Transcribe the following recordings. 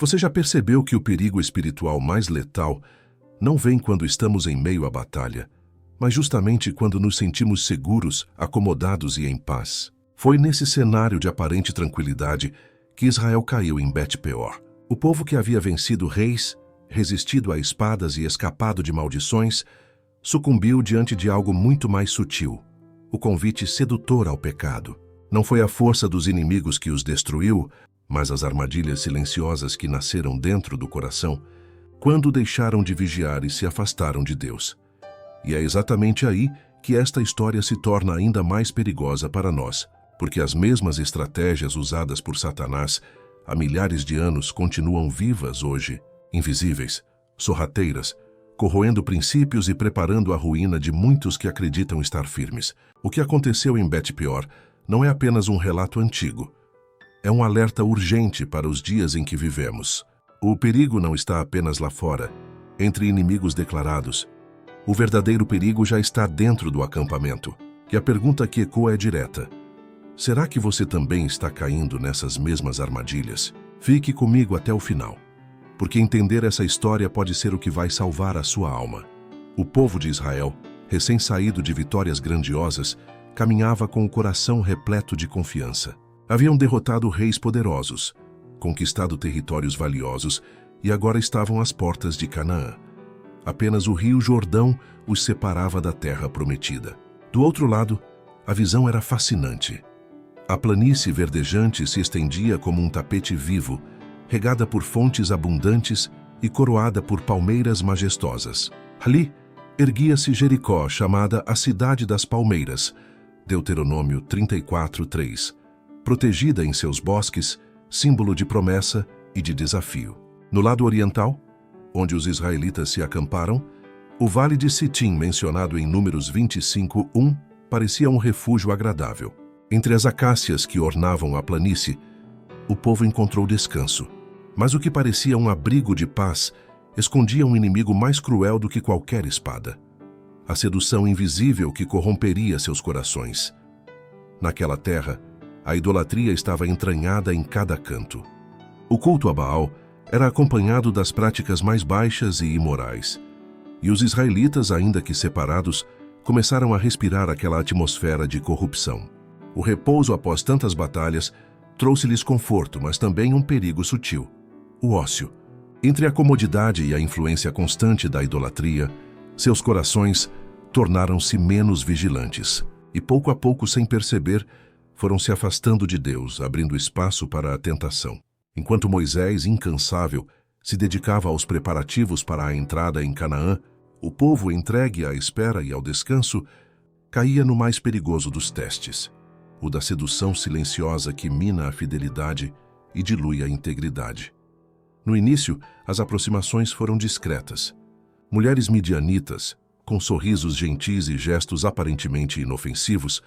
Você já percebeu que o perigo espiritual mais letal não vem quando estamos em meio à batalha, mas justamente quando nos sentimos seguros, acomodados e em paz? Foi nesse cenário de aparente tranquilidade que Israel caiu em Bet-peor. O povo que havia vencido reis, resistido a espadas e escapado de maldições, sucumbiu diante de algo muito mais sutil, o convite sedutor ao pecado. Não foi a força dos inimigos que os destruiu, mas as armadilhas silenciosas que nasceram dentro do coração, quando deixaram de vigiar e se afastaram de Deus. E é exatamente aí que esta história se torna ainda mais perigosa para nós, porque as mesmas estratégias usadas por Satanás há milhares de anos continuam vivas hoje, invisíveis, sorrateiras, corroendo princípios e preparando a ruína de muitos que acreditam estar firmes. O que aconteceu em Bet-peor não é apenas um relato antigo. É um alerta urgente para os dias em que vivemos. O perigo não está apenas lá fora, entre inimigos declarados. O verdadeiro perigo já está dentro do acampamento. E a pergunta que ecoa é direta. Será que você também está caindo nessas mesmas armadilhas? Fique comigo até o final, porque entender essa história pode ser o que vai salvar a sua alma. O povo de Israel, recém-saído de vitórias grandiosas, caminhava com o coração repleto de confiança. Haviam derrotado reis poderosos, conquistado territórios valiosos e agora estavam às portas de Canaã. Apenas o rio Jordão os separava da terra prometida. Do outro lado, a visão era fascinante. A planície verdejante se estendia como um tapete vivo, regada por fontes abundantes e coroada por palmeiras majestosas. Ali, erguia-se Jericó, chamada a Cidade das Palmeiras, Deuteronômio 34:3, protegida em seus bosques, símbolo de promessa e de desafio. No lado oriental, onde os israelitas se acamparam, o vale de Sitim, mencionado em Números 25:1, parecia um refúgio agradável. Entre as acácias que ornavam a planície, o povo encontrou descanso. Mas o que parecia um abrigo de paz escondia um inimigo mais cruel do que qualquer espada: a sedução invisível que corromperia seus corações. Naquela terra, a idolatria estava entranhada em cada canto. O culto a Baal era acompanhado das práticas mais baixas e imorais. E os israelitas, ainda que separados, começaram a respirar aquela atmosfera de corrupção. O repouso após tantas batalhas trouxe-lhes conforto, mas também um perigo sutil: o ócio. Entre a comodidade e a influência constante da idolatria, seus corações tornaram-se menos vigilantes. E pouco a pouco, sem perceber, foram se afastando de Deus, abrindo espaço para a tentação. Enquanto Moisés, incansável, se dedicava aos preparativos para a entrada em Canaã, o povo, entregue à espera e ao descanso, caía no mais perigoso dos testes: o da sedução silenciosa que mina a fidelidade e dilui a integridade. No início, as aproximações foram discretas. Mulheres midianitas, com sorrisos gentis e gestos aparentemente inofensivos,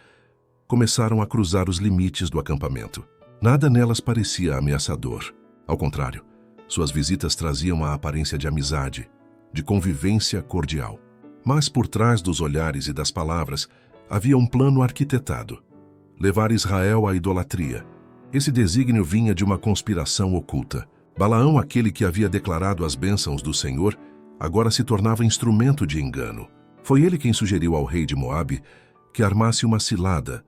começaram a cruzar os limites do acampamento. Nada nelas parecia ameaçador. Ao contrário, suas visitas traziam a aparência de amizade, de convivência cordial. Mas por trás dos olhares e das palavras havia um plano arquitetado: levar Israel à idolatria. Esse desígnio vinha de uma conspiração oculta. Balaão, aquele que havia declarado as bênçãos do Senhor, agora se tornava instrumento de engano. Foi ele quem sugeriu ao rei de Moabe que armasse uma cilada,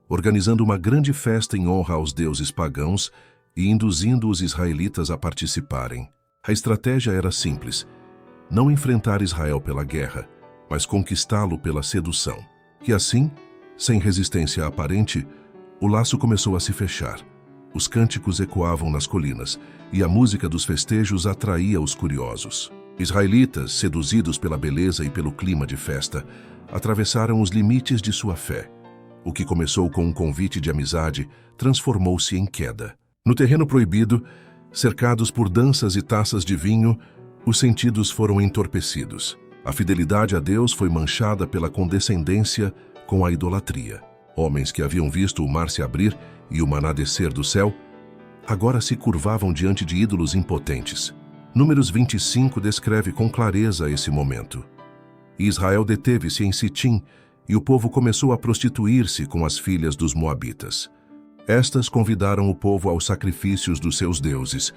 organizando uma grande festa em honra aos deuses pagãos e induzindo os israelitas a participarem. A estratégia era simples: não enfrentar Israel pela guerra, mas conquistá-lo pela sedução. E assim, sem resistência aparente, o laço começou a se fechar. Os cânticos ecoavam nas colinas e a música dos festejos atraía os curiosos. Israelitas, seduzidos pela beleza e pelo clima de festa, atravessaram os limites de sua fé. O que começou com um convite de amizade transformou-se em queda. No terreno proibido, cercados por danças e taças de vinho, os sentidos foram entorpecidos. A fidelidade a Deus foi manchada pela condescendência com a idolatria. Homens que haviam visto o mar se abrir e o maná descer do céu, agora se curvavam diante de ídolos impotentes. Números 25 descreve com clareza esse momento. Israel deteve-se em Sitim e o povo começou a prostituir-se com as filhas dos moabitas. Estas convidaram o povo aos sacrifícios dos seus deuses,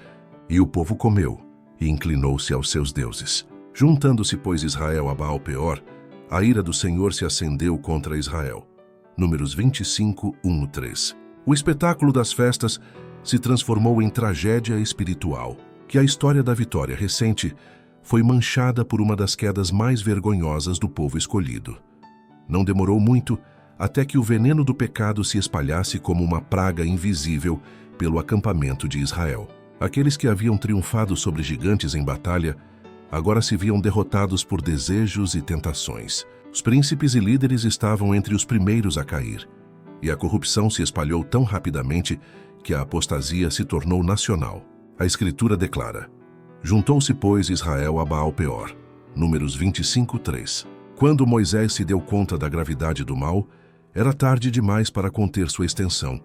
E o povo comeu, e inclinou-se aos seus deuses. Juntando-se, pois, Israel a Baal-Peor, a ira do Senhor se acendeu contra Israel. Números 25, 1-3. O espetáculo das festas se transformou em tragédia espiritual, que a história da vitória recente foi manchada por uma das quedas mais vergonhosas do povo escolhido. Não demorou muito até que o veneno do pecado se espalhasse como uma praga invisível pelo acampamento de Israel. Aqueles que haviam triunfado sobre gigantes em batalha agora se viam derrotados por desejos e tentações. Os príncipes e líderes estavam entre os primeiros a cair, e a corrupção se espalhou tão rapidamente que a apostasia se tornou nacional. A Escritura declara: juntou-se, pois, Israel a Baal-Peor. Números 25, 3. Quando Moisés se deu conta da gravidade do mal, era tarde demais para conter sua extensão.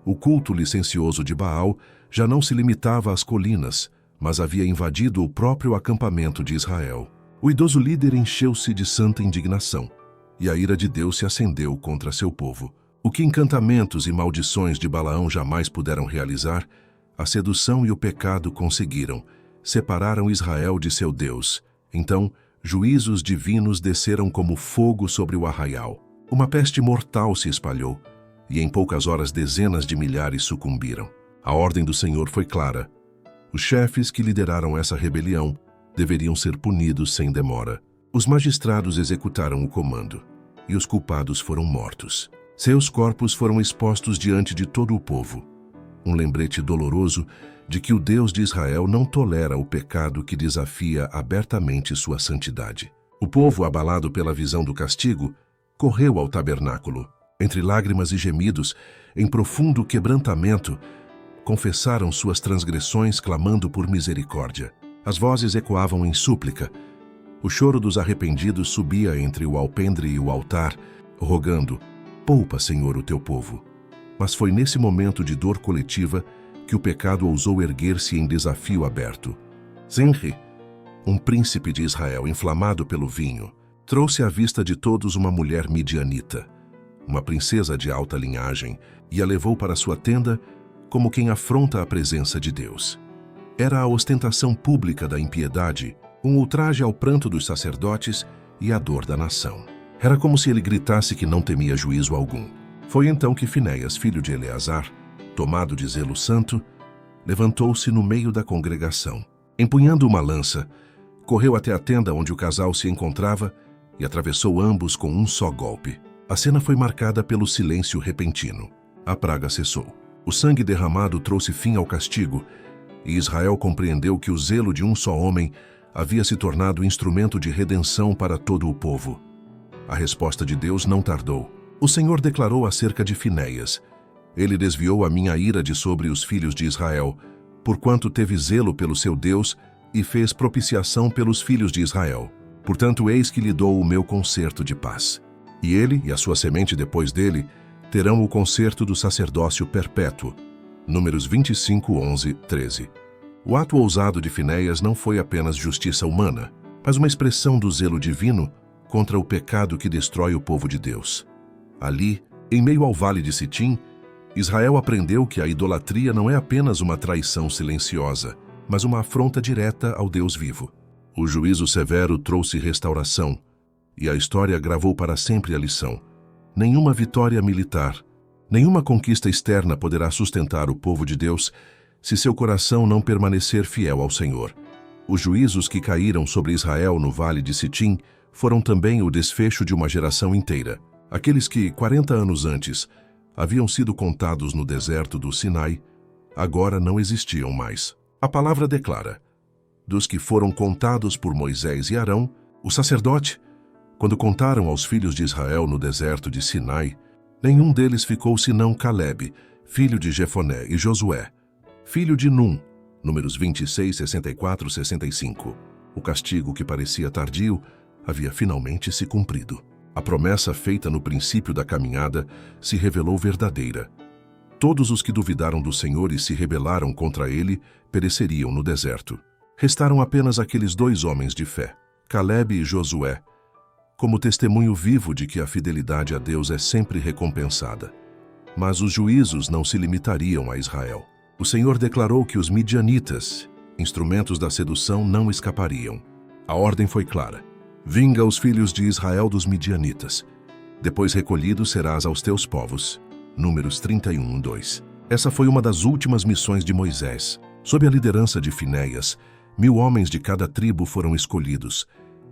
O culto licencioso de Baal já não se limitava às colinas, mas havia invadido o próprio acampamento de Israel. O idoso líder encheu-se de santa indignação, e a ira de Deus se acendeu contra seu povo. O que encantamentos e maldições de Balaão jamais puderam realizar, a sedução e o pecado conseguiram, separaram Israel de seu Deus. Então, juízos divinos desceram como fogo sobre o arraial. Uma peste mortal se espalhou, e em poucas horas dezenas de milhares sucumbiram. A ordem do Senhor foi clara. Os chefes que lideraram essa rebelião deveriam ser punidos sem demora. Os magistrados executaram o comando, e os culpados foram mortos. Seus corpos foram expostos diante de todo o povo. Um lembrete doloroso de que o Deus de Israel não tolera o pecado que desafia abertamente sua santidade. O povo, abalado pela visão do castigo, correu ao tabernáculo. Entre lágrimas e gemidos, em profundo quebrantamento, confessaram suas transgressões, clamando por misericórdia. As vozes ecoavam em súplica. O choro dos arrependidos subia entre o alpendre e o altar, rogando: poupa, Senhor, o teu povo. Mas foi nesse momento de dor coletiva que o pecado ousou erguer-se em desafio aberto. Zenri, um príncipe de Israel inflamado pelo vinho, trouxe à vista de todos uma mulher midianita, uma princesa de alta linhagem, e a levou para sua tenda como quem afronta a presença de Deus. Era a ostentação pública da impiedade, um ultraje ao pranto dos sacerdotes e à dor da nação. Era como se ele gritasse que não temia juízo algum. Foi então que Finéias, filho de Eleazar, tomado de zelo santo, levantou-se no meio da congregação. Empunhando uma lança, correu até a tenda onde o casal se encontrava e atravessou ambos com um só golpe. A cena foi marcada pelo silêncio repentino. A praga cessou. O sangue derramado trouxe fim ao castigo, e Israel compreendeu que o zelo de um só homem havia se tornado instrumento de redenção para todo o povo. A resposta de Deus não tardou. O Senhor declarou acerca de Finéias: ele desviou a minha ira de sobre os filhos de Israel, porquanto teve zelo pelo seu Deus e fez propiciação pelos filhos de Israel. Portanto, eis que lhe dou o meu concerto de paz. E ele e a sua semente depois dele terão o concerto do sacerdócio perpétuo. Números 25, 11, 13. O ato ousado de Finéias não foi apenas justiça humana, mas uma expressão do zelo divino contra o pecado que destrói o povo de Deus. Ali, em meio ao vale de Sitim, Israel aprendeu que a idolatria não é apenas uma traição silenciosa, mas uma afronta direta ao Deus vivo. O juízo severo trouxe restauração, e a história gravou para sempre a lição. Nenhuma vitória militar, nenhuma conquista externa poderá sustentar o povo de Deus se seu coração não permanecer fiel ao Senhor. Os juízos que caíram sobre Israel no vale de Sitim foram também o desfecho de uma geração inteira. Aqueles que, 40 anos antes, haviam sido contados no deserto do Sinai, agora não existiam mais. A palavra declara: dos que foram contados por Moisés e Arão, o sacerdote, quando contaram aos filhos de Israel no deserto de Sinai, nenhum deles ficou senão Calebe, filho de Jefoné, e Josué, filho de Num. Números 26, 64, 65. O castigo que parecia tardio havia finalmente se cumprido. A promessa feita no princípio da caminhada se revelou verdadeira. Todos os que duvidaram do Senhor e se rebelaram contra ele pereceriam no deserto. Restaram apenas aqueles dois homens de fé, Calebe e Josué, como testemunho vivo de que a fidelidade a Deus é sempre recompensada. Mas os juízos não se limitariam a Israel. O Senhor declarou que os midianitas Instrumentos da sedução não escapariam. A ordem foi clara: vinga os filhos de Israel dos midianitas. Depois recolhido serás aos teus povos. Números 31:2. Essa foi uma das últimas missões de Moisés. Sob a liderança de Finéias, 1000 homens de cada tribo foram escolhidos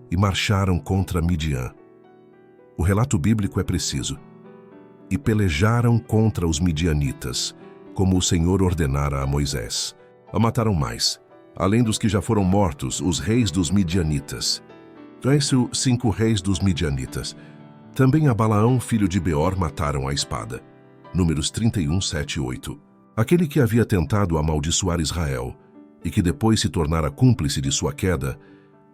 e marcharam contra Midian. O relato bíblico é preciso. E pelejaram contra os midianitas, como o Senhor ordenara a Moisés. A mataram mais, além dos que já foram mortos, os reis dos midianitas. Conhece os 5 reis dos midianitas. Também a Balaão, filho de Beor, mataram à espada. Números 31:7 e 8. Aquele que havia tentado amaldiçoar Israel e que depois se tornara cúmplice de sua queda,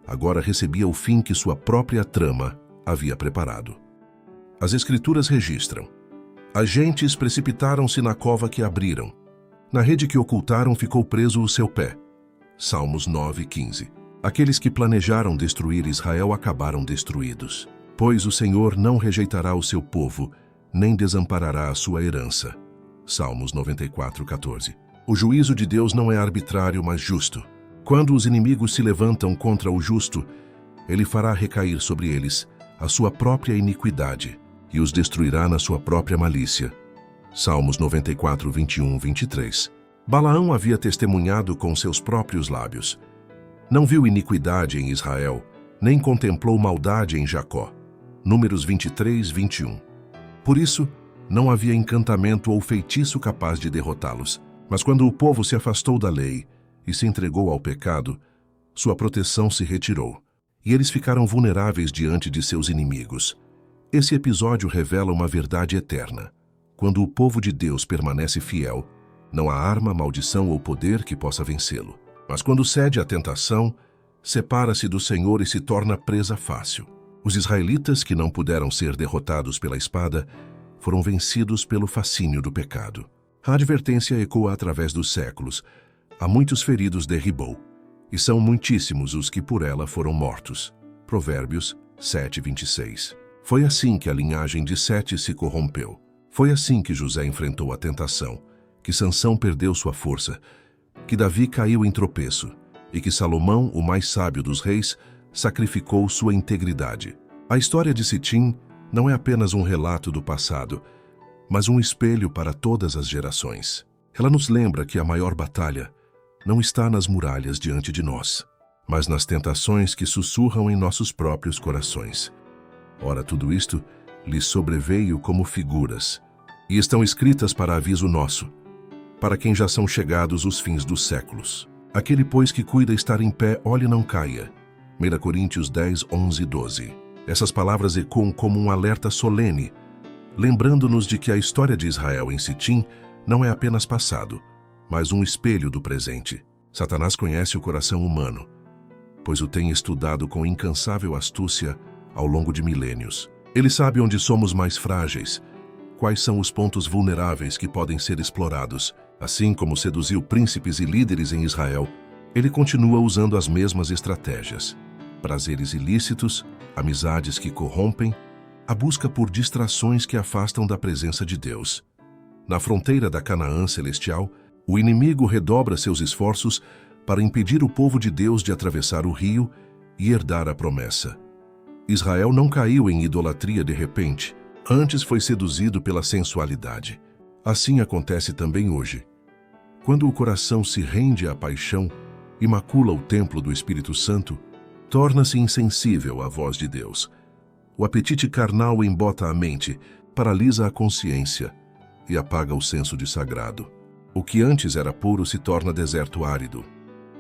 agora recebia o fim que sua própria trama havia preparado. As Escrituras registram: agentes precipitaram-se na cova que abriram. Na rede que ocultaram ficou preso o seu pé. Salmos 9:15. Aqueles que planejaram destruir Israel acabaram destruídos. Pois o Senhor não rejeitará o seu povo, nem desamparará a sua herança. Salmos 94:14. O juízo de Deus não é arbitrário, mas justo. Quando os inimigos se levantam contra o justo, ele fará recair sobre eles a sua própria iniquidade e os destruirá na sua própria malícia. Salmos 94:21-23. Balaão havia testemunhado com seus próprios lábios. Não viu iniquidade em Israel, nem contemplou maldade em Jacó. Números 23:21. Por isso, não havia encantamento ou feitiço capaz de derrotá-los. Mas quando o povo se afastou da lei e se entregou ao pecado, sua proteção se retirou, e eles ficaram vulneráveis diante de seus inimigos. Esse episódio revela uma verdade eterna. Quando o povo de Deus permanece fiel, não há arma, maldição ou poder que possa vencê-lo. Mas quando cede à tentação, separa-se do Senhor e se torna presa fácil. Os israelitas, que não puderam ser derrotados pela espada, foram vencidos pelo fascínio do pecado. A advertência ecoa através dos séculos. Há muitos feridos derribou, e são muitíssimos os que por ela foram mortos. Provérbios 7:26. Foi assim que a linhagem de Sete se corrompeu. Foi assim que José enfrentou a tentação, que Sansão perdeu sua força, que Davi caiu em tropeço, e que Salomão, o mais sábio dos reis, sacrificou sua integridade. A história de Sitim não é apenas um relato do passado, mas um espelho para todas as gerações. Ela nos lembra que a maior batalha não está nas muralhas diante de nós, mas nas tentações que sussurram em nossos próprios corações. Ora, tudo isto lhes sobreveio como figuras, e estão escritas para aviso nosso, para quem já são chegados os fins dos séculos. Aquele, pois, que cuida estar em pé, olhe e não caia. 1 Coríntios 10:11-12. Essas palavras ecoam como um alerta solene, lembrando-nos de que a história de Israel em Sitim não é apenas passado, mas um espelho do presente. Satanás conhece o coração humano, pois o tem estudado com incansável astúcia ao longo de milênios. Ele sabe onde somos mais frágeis, quais são os pontos vulneráveis que podem ser explorados. Assim como seduziu príncipes e líderes em Israel, ele continua usando as mesmas estratégias. Prazeres ilícitos, amizades que corrompem, a busca por distrações que afastam da presença de Deus. Na fronteira da Canaã celestial, o inimigo redobra seus esforços para impedir o povo de Deus de atravessar o rio e herdar a promessa. Israel não caiu em idolatria de repente, antes foi seduzido pela sensualidade. Assim acontece também hoje. Quando o coração se rende à paixão e macula o templo do Espírito Santo, torna-se insensível à voz de Deus. O apetite carnal embota a mente, paralisa a consciência e apaga o senso de sagrado. O que antes era puro se torna deserto árido.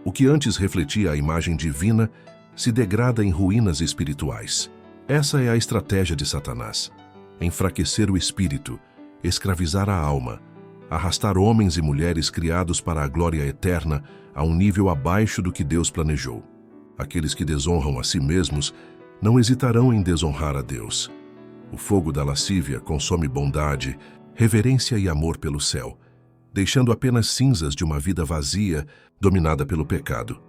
O que antes refletia a imagem divina se degrada em ruínas espirituais. Essa é a estratégia de Satanás: enfraquecer o espírito, escravizar a alma, arrastar homens e mulheres criados para a glória eterna a um nível abaixo do que Deus planejou. Aqueles que desonram a si mesmos não hesitarão em desonrar a Deus. O fogo da lascívia consome bondade, reverência e amor pelo céu, deixando apenas cinzas de uma vida vazia, dominada pelo pecado.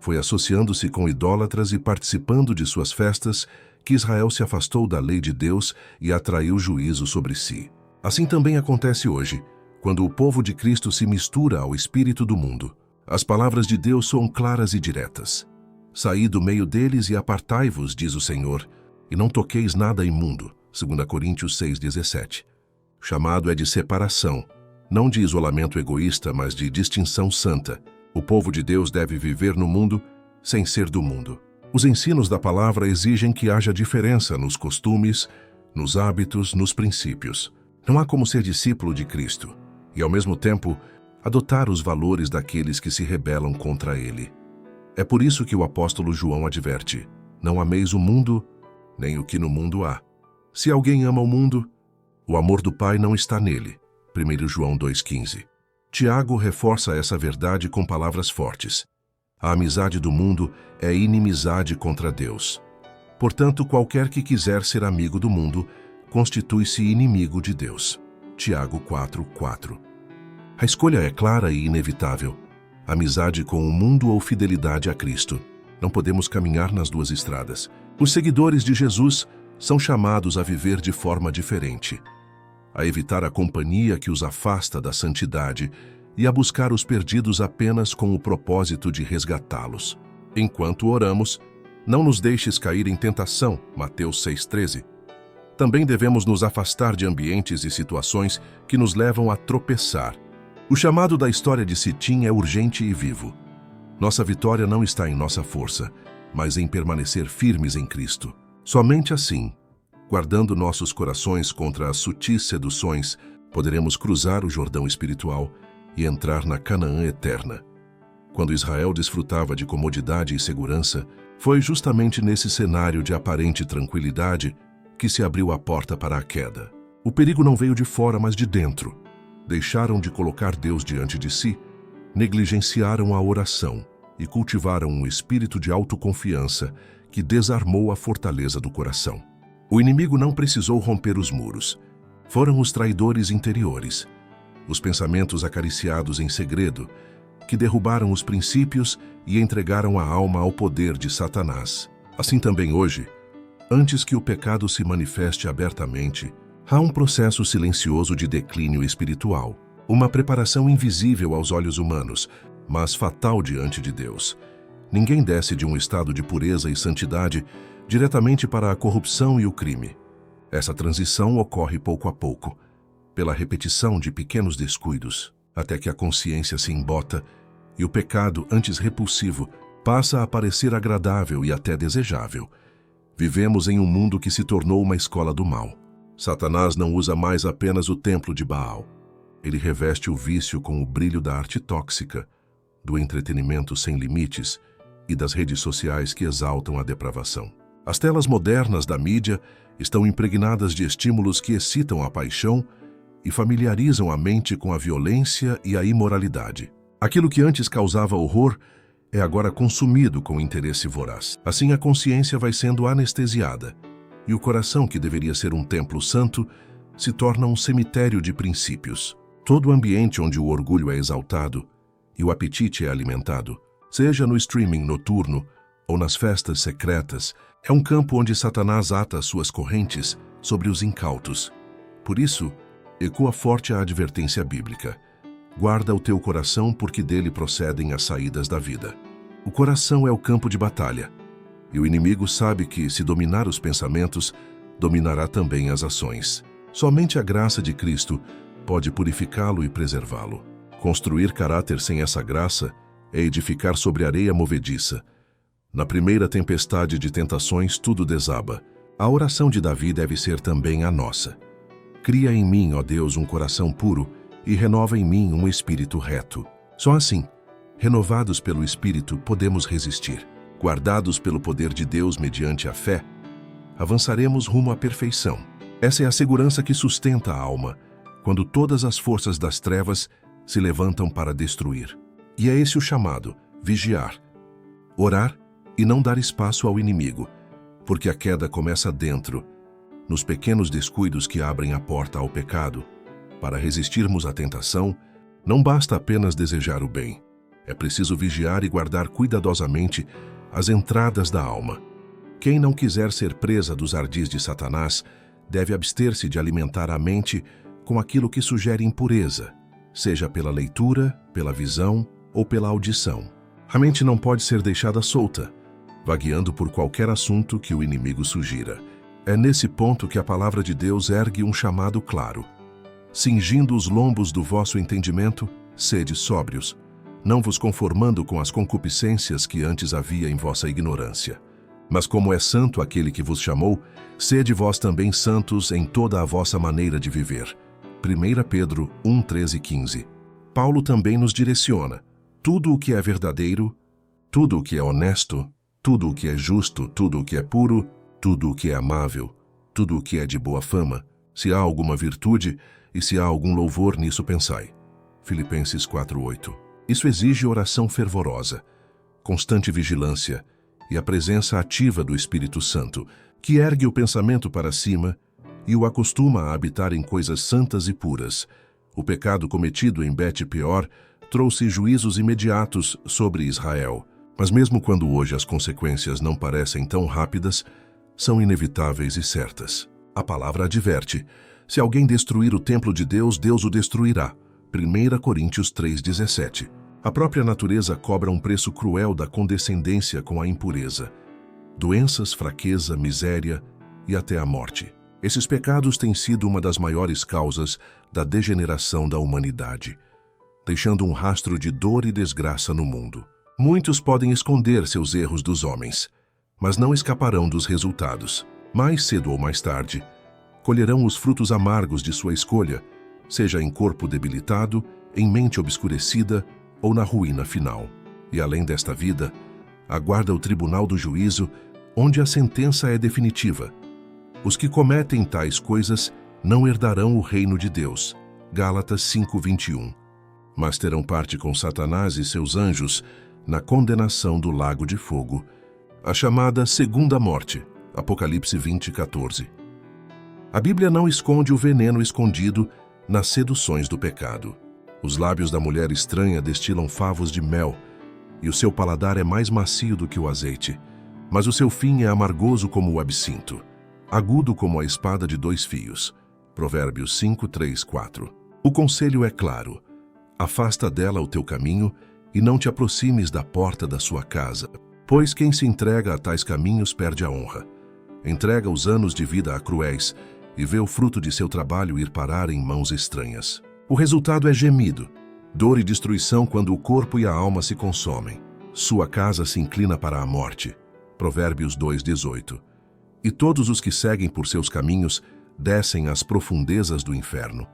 Foi associando-se com idólatras e participando de suas festas que Israel se afastou da lei de Deus e atraiu juízo sobre si. Assim também acontece hoje, quando o povo de Cristo se mistura ao espírito do mundo. As palavras de Deus são claras e diretas. Saí do meio deles e apartai-vos, diz o Senhor, e não toqueis nada imundo. 2 Coríntios 6,17. O chamado é de separação, não de isolamento egoísta, mas de distinção santa. O povo de Deus deve viver no mundo sem ser do mundo. Os ensinos da palavra exigem que haja diferença nos costumes, nos hábitos, nos princípios. Não há como ser discípulo de Cristo e, ao mesmo tempo, adotar os valores daqueles que se rebelam contra ele. É por isso que o apóstolo João adverte: não ameis o mundo, nem o que no mundo há. Se alguém ama o mundo, o amor do Pai não está nele. 1 João 2,15. Tiago reforça essa verdade com palavras fortes. A amizade do mundo é inimizade contra Deus. Portanto, qualquer que quiser ser amigo do mundo, constitui-se inimigo de Deus. Tiago 4,4. A escolha é clara e inevitável. Amizade com o mundo ou fidelidade a Cristo. Não podemos caminhar nas duas estradas. Os seguidores de Jesus são chamados a viver de forma diferente, a evitar a companhia que os afasta da santidade e a buscar os perdidos apenas com o propósito de resgatá-los. Enquanto oramos, não nos deixes cair em tentação, Mateus 6,13. Também devemos nos afastar de ambientes e situações que nos levam a tropeçar. O chamado da história de Sitim é urgente e vivo. Nossa vitória não está em nossa força, mas em permanecer firmes em Cristo. Somente assim, guardando nossos corações contra as sutis seduções, poderemos cruzar o Jordão espiritual e entrar na Canaã eterna. Quando Israel desfrutava de comodidade e segurança, foi justamente nesse cenário de aparente tranquilidade que se abriu a porta para a queda. O perigo não veio de fora, mas de dentro. Deixaram de colocar Deus diante de si, negligenciaram a oração e cultivaram um espírito de autoconfiança que desarmou a fortaleza do coração. O inimigo não precisou romper os muros. Foram os traidores interiores, os pensamentos acariciados em segredo, que derrubaram os princípios e entregaram a alma ao poder de Satanás. Assim também hoje, antes que o pecado se manifeste abertamente, há um processo silencioso de declínio espiritual, uma preparação invisível aos olhos humanos, mas fatal diante de Deus. Ninguém desce de um estado de pureza e santidade diretamente para a corrupção e o crime. Essa transição ocorre pouco a pouco, pela repetição de pequenos descuidos, até que a consciência se embota e o pecado, antes repulsivo, passa a parecer agradável e até desejável. Vivemos em um mundo que se tornou uma escola do mal. Satanás não usa mais apenas o templo de Baal. Ele reveste o vício com o brilho da arte tóxica, do entretenimento sem limites e das redes sociais que exaltam a depravação. As telas modernas da mídia estão impregnadas de estímulos que excitam a paixão e familiarizam a mente com a violência e a imoralidade. Aquilo que antes causava horror é agora consumido com interesse voraz. Assim, a consciência vai sendo anestesiada e o coração, que deveria ser um templo santo, se torna um cemitério de princípios. Todo ambiente onde o orgulho é exaltado e o apetite é alimentado, seja no streaming noturno ou nas festas secretas, é um campo onde Satanás ata suas correntes sobre os incautos. Por isso, ecoa forte a advertência bíblica: guarda o teu coração, porque dele procedem as saídas da vida. O coração é o campo de batalha, e o inimigo sabe que, se dominar os pensamentos, dominará também as ações. Somente a graça de Cristo pode purificá-lo e preservá-lo. Construir caráter sem essa graça é edificar sobre areia movediça. Na primeira tempestade de tentações, tudo desaba. A oração de Davi deve ser também a nossa. Cria em mim, ó Deus, um coração puro e renova em mim um espírito reto. Só assim, renovados pelo Espírito, podemos resistir. Guardados pelo poder de Deus mediante a fé, avançaremos rumo à perfeição. Essa é a segurança que sustenta a alma, quando todas as forças das trevas se levantam para destruir. E é esse o chamado: vigiar, orar e não dar espaço ao inimigo, porque a queda começa dentro, nos pequenos descuidos que abrem a porta ao pecado. Para resistirmos à tentação, não basta apenas desejar o bem. É preciso vigiar e guardar cuidadosamente as entradas da alma. Quem não quiser ser presa dos ardis de Satanás deve abster-se de alimentar a mente com aquilo que sugere impureza, seja pela leitura, pela visão ou pela audição. A mente não pode ser deixada solta, vagueando por qualquer assunto que o inimigo sugira. É nesse ponto que a palavra de Deus ergue um chamado claro. Cingindo os lombos do vosso entendimento, sede sóbrios, não vos conformando com as concupiscências que antes havia em vossa ignorância. Mas como é santo aquele que vos chamou, sede vós também santos em toda a vossa maneira de viver. 1 Pedro 1, 13 e 15. Paulo também nos direciona. Tudo o que é verdadeiro, tudo o que é honesto, tudo o que é justo, tudo o que é puro, tudo o que é amável, tudo o que é de boa fama, se há alguma virtude e se há algum louvor, nisso pensai. Filipenses 4:8. Isso exige oração fervorosa, constante vigilância e a presença ativa do Espírito Santo, que ergue o pensamento para cima e o acostuma a habitar em coisas santas e puras. O pecado cometido em Bet-peor trouxe juízos imediatos sobre Israel, mas mesmo quando hoje as consequências não parecem tão rápidas, são inevitáveis e certas. A palavra adverte: se alguém destruir o templo de Deus, Deus o destruirá. 1 Coríntios 3,17. A própria natureza cobra um preço cruel da condescendência com a impureza. Doenças, fraqueza, miséria e até a morte. Esses pecados têm sido uma das maiores causas da degeneração da humanidade, deixando um rastro de dor e desgraça no mundo. Muitos podem esconder seus erros dos homens, mas não escaparão dos resultados. Mais cedo ou mais tarde, colherão os frutos amargos de sua escolha, seja em corpo debilitado, em mente obscurecida ou na ruína final. E além desta vida, aguarda o tribunal do juízo, onde a sentença é definitiva. Os que cometem tais coisas não herdarão o reino de Deus. Gálatas 5:21. Mas terão parte com Satanás e seus anjos na condenação do lago de fogo, a chamada segunda morte. Apocalipse 20:14. A Bíblia não esconde o veneno escondido nas seduções do pecado. Os lábios da mulher estranha destilam favos de mel, e o seu paladar é mais macio do que o azeite, mas o seu fim é amargoso como o absinto, agudo como a espada de 2 fios. Provérbios 5:3-4. O conselho é claro: afasta dela o teu caminho e não te aproximes da porta da sua casa, pois quem se entrega a tais caminhos perde a honra. Entrega os anos de vida a cruéis e vê o fruto de seu trabalho ir parar em mãos estranhas. O resultado é gemido, dor e destruição quando o corpo e a alma se consomem. Sua casa se inclina para a morte. Provérbios 2:18. E todos os que seguem por seus caminhos descem às profundezas do inferno.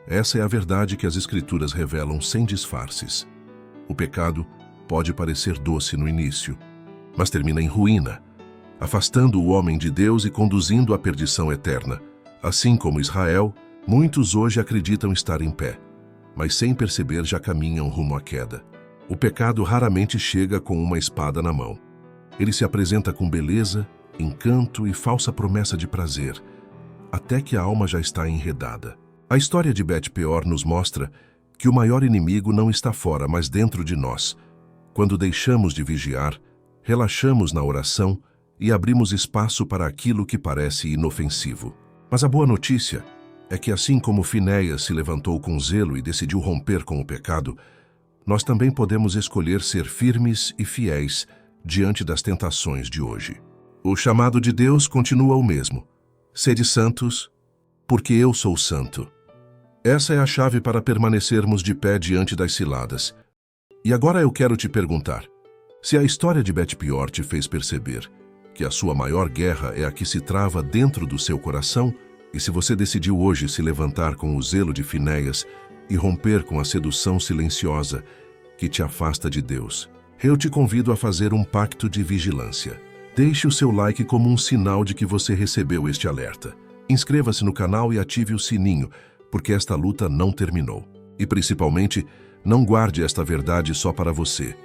Essa é a verdade que as Escrituras revelam sem disfarces. O pecado pode parecer doce no início, mas termina em ruína, afastando o homem de Deus e conduzindo à perdição eterna. Assim como Israel, muitos hoje acreditam estar em pé, mas sem perceber já caminham rumo à queda. O pecado raramente chega com uma espada na mão. Ele se apresenta com beleza, encanto e falsa promessa de prazer, até que a alma já está enredada. A história de Bet-peor nos mostra que o maior inimigo não está fora, mas dentro de nós. Quando deixamos de vigiar, relaxamos na oração e abrimos espaço para aquilo que parece inofensivo. Mas a boa notícia é que assim como Finéias se levantou com zelo e decidiu romper com o pecado, nós também podemos escolher ser firmes e fiéis diante das tentações de hoje. O chamado de Deus continua o mesmo: sede santos, porque eu sou santo. Essa é a chave para permanecermos de pé diante das ciladas. E agora eu quero te perguntar: se a história de Bet-peor te fez perceber que a sua maior guerra é a que se trava dentro do seu coração, e se você decidiu hoje se levantar com o zelo de Finéias e romper com a sedução silenciosa que te afasta de Deus, eu te convido a fazer um pacto de vigilância. Deixe o seu like como um sinal de que você recebeu este alerta. Inscreva-se no canal e ative o sininho, porque esta luta não terminou. E principalmente, não guarde esta verdade só para você.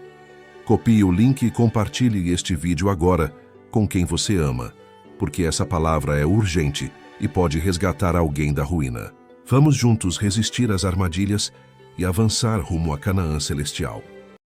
Copie o link e compartilhe este vídeo agora com quem você ama, porque essa palavra é urgente e pode resgatar alguém da ruína. Vamos juntos resistir às armadilhas e avançar rumo a Canaã celestial.